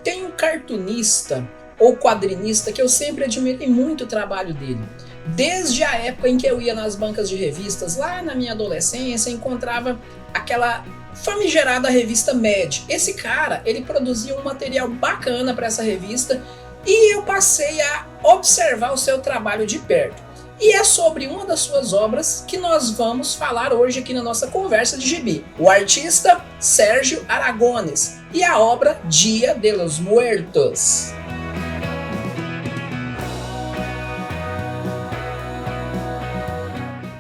Tem um cartunista ou quadrinista que eu sempre admirei muito o trabalho dele. Desde a época em que eu ia nas bancas de revistas, lá na minha adolescência, encontrava aquela famigerada revista Mad. Esse cara, ele produzia um material bacana para essa revista e eu passei a observar o seu trabalho de perto. E é sobre uma das suas obras que nós vamos falar hoje aqui na nossa conversa de gibi. O artista Sérgio Aragones e a obra Dia de los Muertos.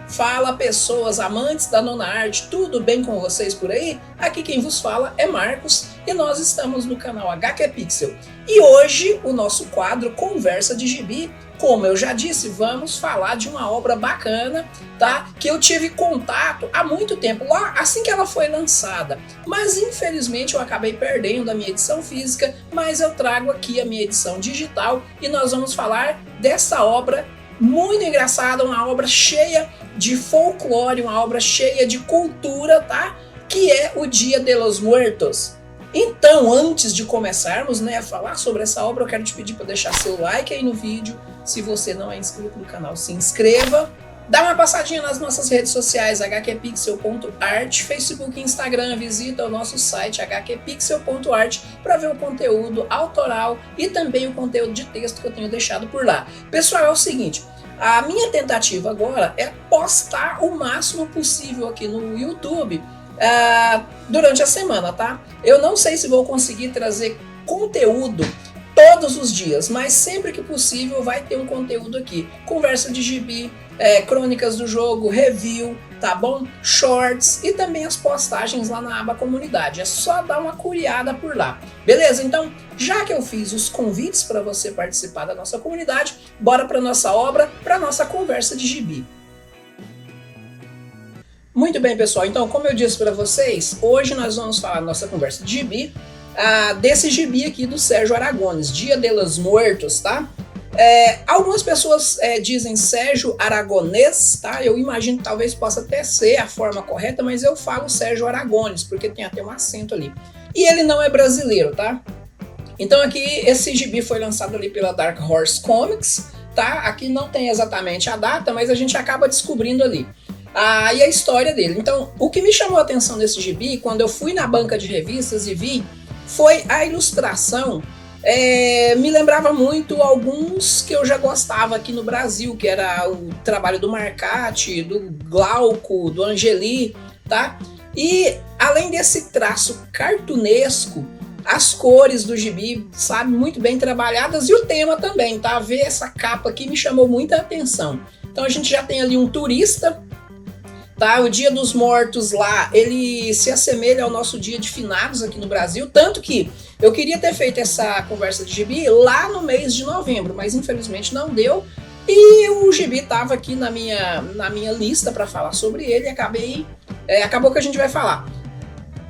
Fala, pessoas amantes da nona arte, tudo bem com vocês por aí? Aqui quem vos fala é Marcos e nós estamos no canal HQ Pixel. E hoje o nosso quadro Conversa de Gibi, como eu já disse, vamos falar de uma obra bacana, tá? Que eu tive contato há muito tempo, lá assim que ela foi lançada. Mas infelizmente eu acabei perdendo a minha edição física, mas eu trago aqui a minha edição digital e nós vamos falar dessa obra muito engraçada, uma obra cheia de folclore, uma obra cheia de cultura, tá? Que é o Dia de los Muertos. Então, antes de começarmos, a falar sobre essa obra, eu quero te pedir para deixar seu like aí no vídeo. Se você não é inscrito no canal, se inscreva. Dá uma passadinha nas nossas redes sociais, hqpixel.art, Facebook e Instagram. Visita o nosso site hqpixel.art para ver o conteúdo autoral e também o conteúdo de texto que eu tenho deixado por lá. Pessoal, é o seguinte, a minha tentativa agora é postar o máximo possível aqui no YouTube durante a semana, tá? Eu não sei se vou conseguir trazer conteúdo todos os dias, mas sempre que possível vai ter um conteúdo aqui. Conversa de gibi, crônicas do jogo, review, tá bom? Shorts e também as postagens lá na aba comunidade. É só dar uma curiada por lá. Beleza? Então, já que eu fiz os convites para você participar da nossa comunidade, bora para nossa obra, para nossa conversa de gibi. Muito bem, pessoal. Então, como eu disse para vocês, hoje nós vamos falar da nossa conversa de gibi, desse gibi aqui do Sérgio Aragones, Dia de los Muertos, tá? Algumas pessoas dizem Sérgio Aragones, tá? Eu imagino que talvez possa até ser a forma correta, mas eu falo Sérgio Aragones, porque tem até um acento ali. E ele não é brasileiro, tá? Então aqui, esse gibi foi lançado ali pela Dark Horse Comics, tá? Aqui não tem exatamente a data, mas a gente acaba descobrindo ali. E a história dele. Então, o que me chamou a atenção desse gibi, quando eu fui na banca de revistas e vi, foi a ilustração. Me lembrava muito alguns que eu já gostava aqui no Brasil, que era o trabalho do Marcati, do Glauco, do Angeli, tá? E além desse traço cartunesco, as cores do gibi, sabe, muito bem trabalhadas e o tema também, tá? Ver essa capa aqui me chamou muita atenção. Então a gente já tem ali um turista, tá? O Dia dos Mortos lá, ele se assemelha ao nosso Dia de Finados aqui no Brasil, tanto que eu queria ter feito essa conversa de gibi lá no mês de novembro, mas infelizmente não deu. E o gibi estava aqui na minha lista para falar sobre ele e acabou que a gente vai falar.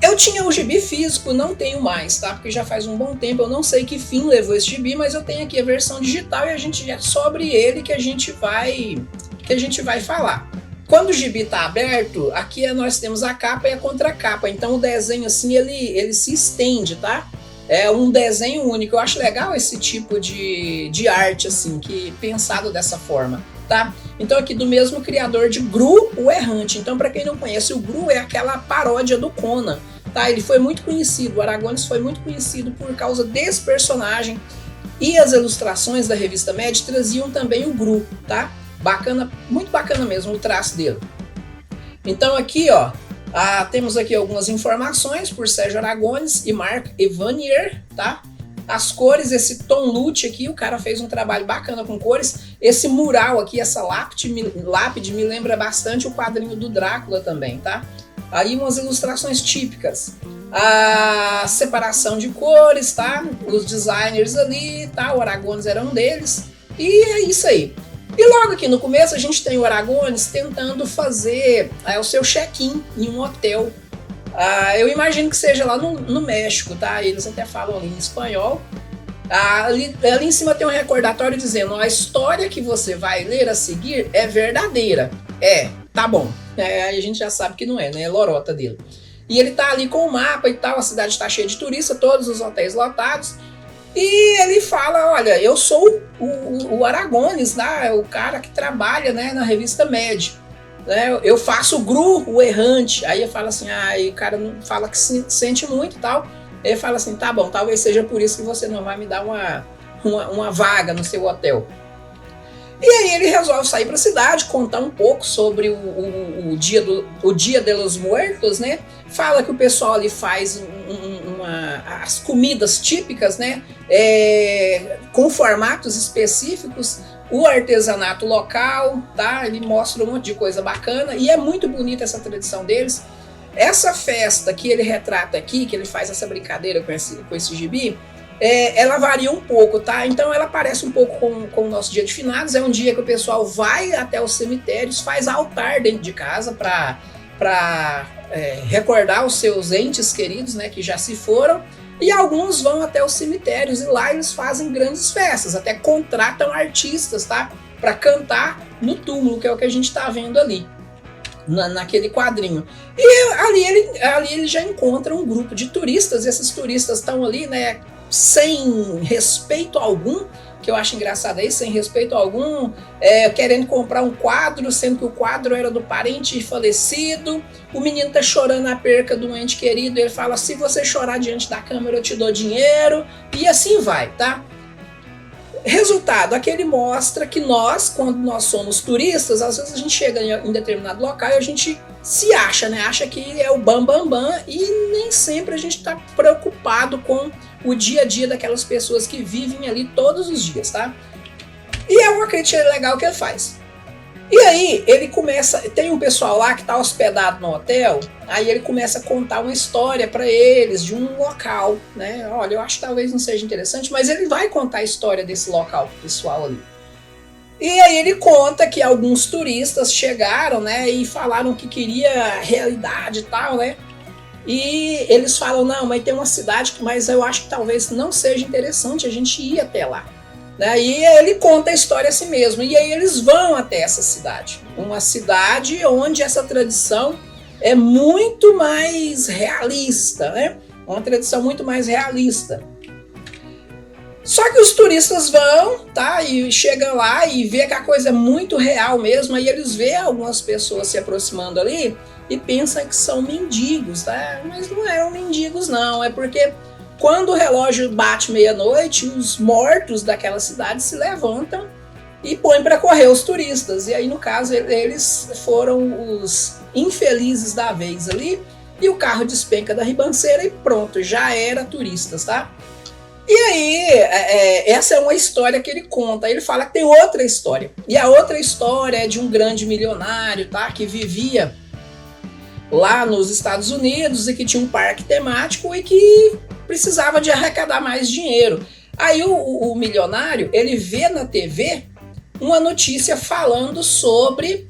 Eu tinha o gibi físico, não tenho mais, tá? Porque já faz um bom tempo, eu não sei que fim levou esse gibi, mas eu tenho aqui a versão digital e é sobre ele que a gente vai falar. Quando o gibi está aberto, aqui nós temos a capa e a contracapa, então o desenho assim ele se estende, tá? É um desenho único. Eu acho legal esse tipo de arte assim, que pensado dessa forma, tá? Então aqui do mesmo criador de Gru, o Errante. Então para quem não conhece, o Gru é aquela paródia do Conan, tá? Ele foi muito conhecido, o Aragones foi muito conhecido por causa desse personagem e as ilustrações da revista Mad traziam também o Gru, tá? Bacana, muito bacana mesmo o traço dele. Então aqui, ó, temos aqui algumas informações por Sérgio Aragones e Mark Evanier, tá? As cores, esse tom lute aqui, o cara fez um trabalho bacana com cores. Esse mural aqui, essa lápide me lembra bastante o quadrinho do Drácula também, tá? Aí umas ilustrações típicas. A separação de cores, tá? Os designers ali, tá? O Aragones era um deles. E é isso aí. E logo aqui no começo a gente tem o Aragones tentando fazer o seu check-in em um hotel. Eu imagino que seja lá no México, tá? Eles até falam ali em espanhol. Ali em cima tem um recordatório dizendo: a história que você vai ler a seguir é verdadeira. Tá bom. Aí a gente já sabe que não é, né? É lorota dele. E ele tá ali com o mapa e tal, a cidade tá cheia de turistas, todos os hotéis lotados. E ele fala, olha, eu sou o Aragones, né, o cara que trabalha, né, na revista Mad, né, eu faço o Gru, o errante. Aí ele fala assim, aí o cara fala que se sente muito e tal. Ele fala assim, tá bom, talvez seja por isso que você não vai me dar uma vaga no seu hotel. E aí ele resolve sair para a cidade, contar um pouco sobre o dia de los Muertos, né? Fala que o pessoal ali faz as comidas típicas, né? Com formatos específicos, o artesanato local, tá? Ele mostra um monte de coisa bacana e é muito bonita essa tradição deles. Essa festa que ele retrata aqui, que ele faz essa brincadeira com esse gibi, ela varia um pouco, tá? Então ela parece um pouco com o nosso dia de finados. É um dia que o pessoal vai até os cemitérios, faz altar dentro de casa para recordar os seus entes queridos, né, que já se foram. E alguns vão até os cemitérios e lá eles fazem grandes festas, até contratam artistas, tá? Para cantar no túmulo, que é o que a gente tá vendo ali. Naquele quadrinho. E ali ele já encontra um grupo de turistas, e esses turistas estão ali, né, sem respeito algum, que eu acho engraçado aí, sem respeito algum, querendo comprar um quadro, sendo que o quadro era do parente falecido. O menino tá chorando a perca do ente querido, ele fala, se você chorar diante da câmera eu te dou dinheiro, e assim vai, tá? Resultado, aqui ele mostra que nós, quando nós somos turistas, às vezes a gente chega em determinado local e a gente se acha, né? Acha que é o bam e nem sempre a gente está preocupado com o dia a dia daquelas pessoas que vivem ali todos os dias, tá? E é uma crítica legal que ele faz. E aí ele começa, tem um pessoal lá que está hospedado no hotel, aí ele começa a contar uma história para eles de um local, né? Olha, eu acho que talvez não seja interessante, mas ele vai contar a história desse local pro pessoal ali. E aí ele conta que alguns turistas chegaram, né, e falaram que queria realidade e tal, né? E eles falam, não, mas tem uma cidade, mas eu acho que talvez não seja interessante a gente ir até lá. E ele conta a história assim mesmo, e aí eles vão até essa cidade, uma cidade onde essa tradição é muito mais realista, né? Uma tradição muito mais realista. Só que os turistas vão, tá? E chegam lá e vê que a coisa é muito real mesmo, aí eles vê algumas pessoas se aproximando ali e pensam que são mendigos, tá? Mas não eram mendigos não, é porque quando o relógio bate meia-noite, os mortos daquela cidade se levantam e põem para correr os turistas. E aí, no caso, eles foram os infelizes da vez ali, e o carro despenca da ribanceira e pronto, já era turistas, tá? E aí, essa é uma história que ele conta. Ele fala que tem outra história. E a outra história é de um grande milionário, tá? Que vivia lá nos Estados Unidos e que tinha um parque temático e que precisava de arrecadar mais dinheiro. Aí o milionário, ele vê na TV uma notícia falando sobre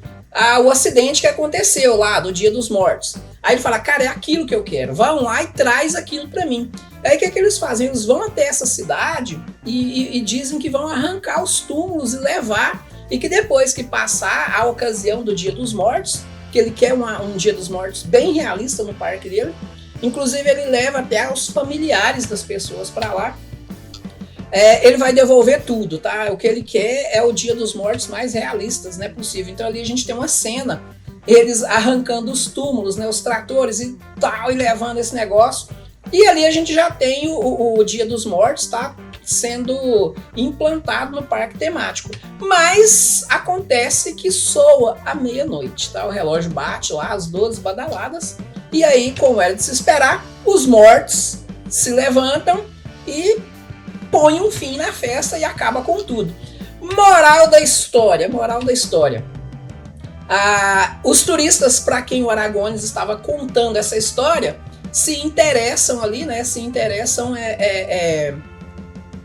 o acidente que aconteceu lá do Dia dos Mortos. Aí ele fala, cara, é aquilo que eu quero, vão lá e traz aquilo para mim. Aí o que eles fazem? Eles vão até essa cidade e dizem que vão arrancar os túmulos e levar, e que depois que passar a ocasião do Dia dos Mortos, que ele quer um Dia dos Mortos bem realista no parque dele, inclusive ele leva até os familiares das pessoas para lá, ele vai devolver tudo, tá? O que ele quer é o Dia dos Mortos mais realistas, né, possível. Então ali a gente tem uma cena, eles arrancando os túmulos, né, os tratores e tal, e levando esse negócio. E ali a gente já tem o Dia dos Mortos, tá? Sendo implantado no parque temático. Mas acontece que soa à meia-noite, tá? O relógio bate lá, às 12 badaladas. E aí, como era de se esperar, os mortos se levantam e põem um fim na festa e acaba com tudo. Moral da história. Os turistas para quem o Aragones estava contando essa história se interessam ali, né? Se interessam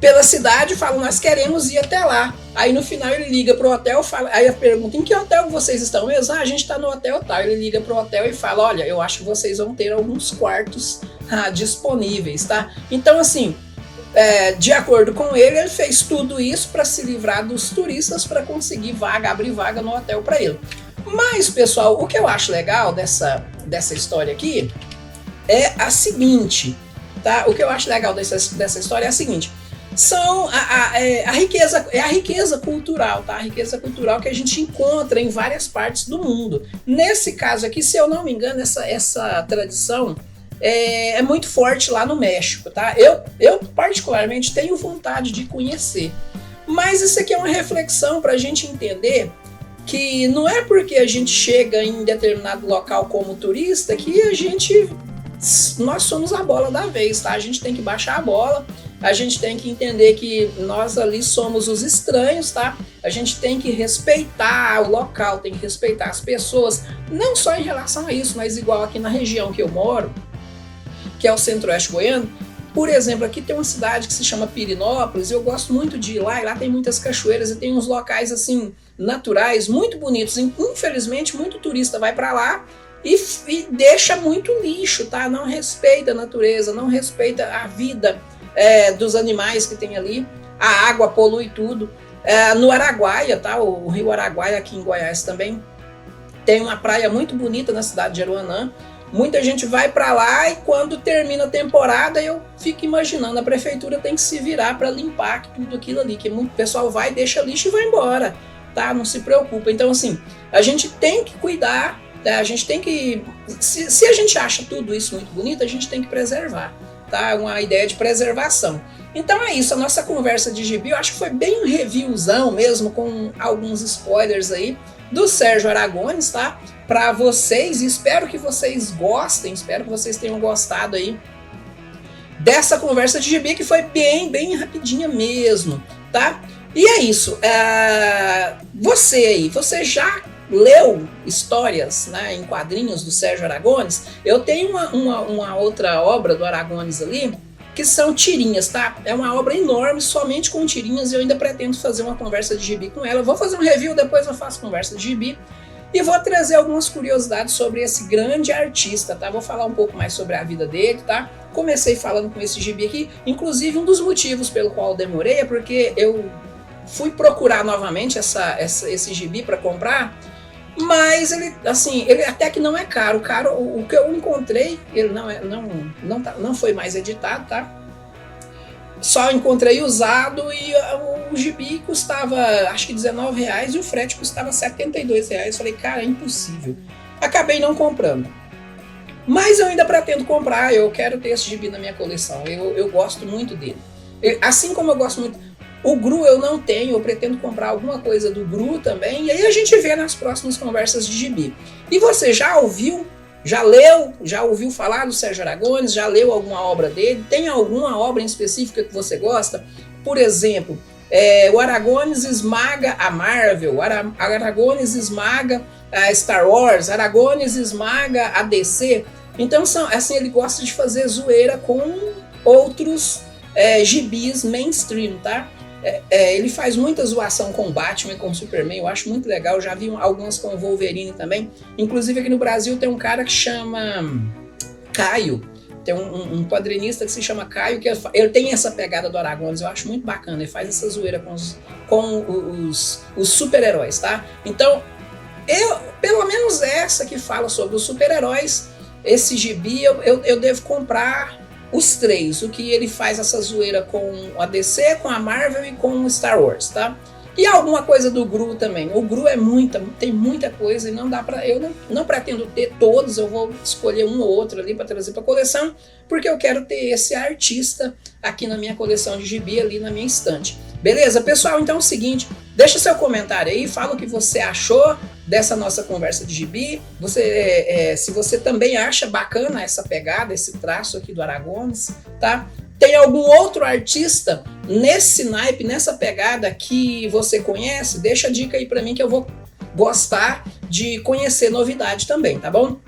pela cidade, falam, nós queremos ir até lá. Aí no final ele liga pro hotel, aí a pergunta, em que hotel vocês estão mesmo? A gente está no hotel tal. Ele liga pro hotel e fala, olha, eu acho que vocês vão ter alguns quartos disponíveis, tá? Então assim, de acordo com ele fez tudo isso para se livrar dos turistas, para conseguir abrir vaga no hotel para ele. Mas pessoal, o que eu acho legal dessa história aqui é a seguinte, tá? O que eu acho legal dessa história é a seguinte: são a riqueza, é a riqueza cultural, tá? A riqueza cultural que a gente encontra em várias partes do mundo. Nesse caso aqui, se eu não me engano, essa tradição é muito forte lá no México, tá? Eu particularmente tenho vontade de conhecer. Mas isso aqui é uma reflexão para a gente entender que não é porque a gente chega em determinado local como turista que nós somos a bola da vez, tá? A gente tem que baixar a bola, a gente tem que entender que nós ali somos os estranhos, tá? A gente tem que respeitar o local, tem que respeitar as pessoas, não só em relação a isso, mas igual aqui na região que eu moro, que é o Centro-Oeste Goiano. Por exemplo, aqui tem uma cidade que se chama Pirenópolis, eu gosto muito de ir lá, e lá tem muitas cachoeiras e tem uns locais assim naturais muito bonitos. Infelizmente, muito turista vai para lá e deixa muito lixo, tá? Não respeita a natureza, não respeita a vida dos animais que tem ali, a água polui tudo. No Araguaia, tá? O Rio Araguaia aqui em Goiás também tem uma praia muito bonita na cidade de Aruanã. Muita gente vai para lá e quando termina a temporada eu fico imaginando, a prefeitura tem que se virar para limpar tudo aquilo ali, que muito pessoal vai, deixa lixo e vai embora, tá? Não se preocupa. Então assim, a gente tem que cuidar, tá? A gente tem que, se a gente acha tudo isso muito bonito, a gente tem que preservar, tá? Uma ideia de preservação. Então é isso, a nossa conversa de gibi, eu acho que foi bem um reviewzão mesmo, com alguns spoilers aí, do Sérgio Aragones, tá? Para vocês, espero que vocês gostem, espero que vocês tenham gostado aí dessa conversa de gibi, que foi bem rapidinha mesmo, tá? E é isso, você aí, você já leu histórias, né, em quadrinhos do Sérgio Aragones? Eu tenho uma outra obra do Aragones ali, que são tirinhas, tá? É uma obra enorme, somente com tirinhas, e eu ainda pretendo fazer uma conversa de gibi com ela. Eu vou fazer um review, depois eu faço conversa de gibi, e vou trazer algumas curiosidades sobre esse grande artista, tá? Vou falar um pouco mais sobre a vida dele, tá? Comecei falando com esse gibi aqui, inclusive um dos motivos pelo qual eu demorei é porque eu fui procurar novamente esse gibi para comprar, mas ele até que não é caro. O que eu encontrei, ele não foi mais editado, tá? Só encontrei usado e o gibi custava, acho que R$19 e o frete custava R$72. Falei, cara, é impossível. Acabei não comprando. Mas eu ainda pretendo comprar, eu quero ter esse gibi na minha coleção. Eu gosto muito dele. Assim como eu gosto muito... O Gru eu não tenho, eu pretendo comprar alguma coisa do Gru também, e aí a gente vê nas próximas conversas de gibi. E você já ouviu, já leu, já ouviu falar do Sérgio Aragones, já leu alguma obra dele? Tem alguma obra em específica que você gosta? Por exemplo, o Aragones esmaga a Marvel, o Aragones esmaga a Star Wars, Aragones esmaga a DC. Então, assim, ele gosta de fazer zoeira com outros gibis mainstream, tá? Ele faz muita zoação com Batman e com Superman, eu acho muito legal. Eu já vi algumas com Wolverine também. Inclusive aqui no Brasil tem um cara que chama Caio. Tem um quadrinista que se chama Caio, que ele tem essa pegada do Aragones, eu acho muito bacana. Ele faz essa zoeira com os super-heróis, tá? Então, pelo menos essa que fala sobre os super-heróis, esse gibi eu devo comprar os três, o que ele faz essa zoeira com a DC, com a Marvel e com o Star Wars, tá? E alguma coisa do Gru também. O Gru tem muita coisa e não dá para, eu não pretendo ter todos, eu vou escolher um ou outro ali para trazer para a coleção, porque eu quero ter esse artista aqui na minha coleção de gibi, ali na minha estante. Beleza, pessoal? Então é o seguinte, deixa seu comentário aí, fala o que você achou dessa nossa conversa de gibi. Se você também acha bacana essa pegada, esse traço aqui do Aragones, tá? Tem algum outro artista nesse naipe, nessa pegada que você conhece? Deixa a dica aí pra mim que eu vou gostar de conhecer novidade também, tá bom?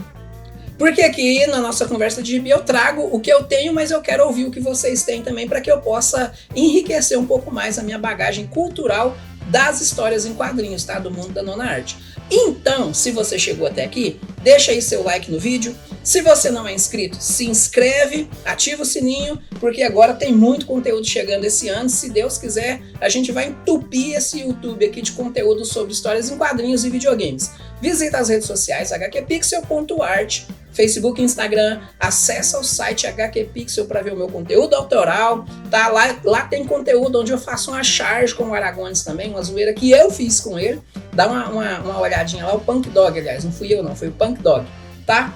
Porque aqui na nossa conversa de gibi eu trago o que eu tenho, mas eu quero ouvir o que vocês têm também para que eu possa enriquecer um pouco mais a minha bagagem cultural das histórias em quadrinhos, tá? Do mundo da nona arte. Então, se você chegou até aqui, deixa aí seu like no vídeo. Se você não é inscrito, se inscreve, ativa o sininho, porque agora tem muito conteúdo chegando esse ano. Se Deus quiser, a gente vai entupir esse YouTube aqui de conteúdo sobre histórias em quadrinhos e videogames. Visita as redes sociais hqpixel.art Facebook e Instagram. Acessa o site HQ Pixel para ver o meu conteúdo autoral, tá? Lá tem conteúdo onde eu faço uma charge com o Aragones também, uma zoeira que eu fiz com ele. Dá uma olhadinha lá, o Punk Dog, aliás, não fui eu não, foi o Punk Dog, tá?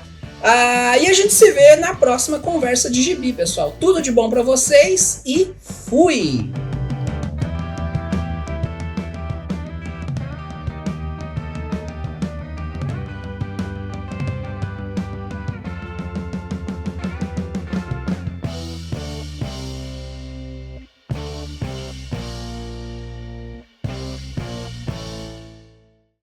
E a gente se vê na próxima conversa de gibi, pessoal. Tudo de bom para vocês e fui!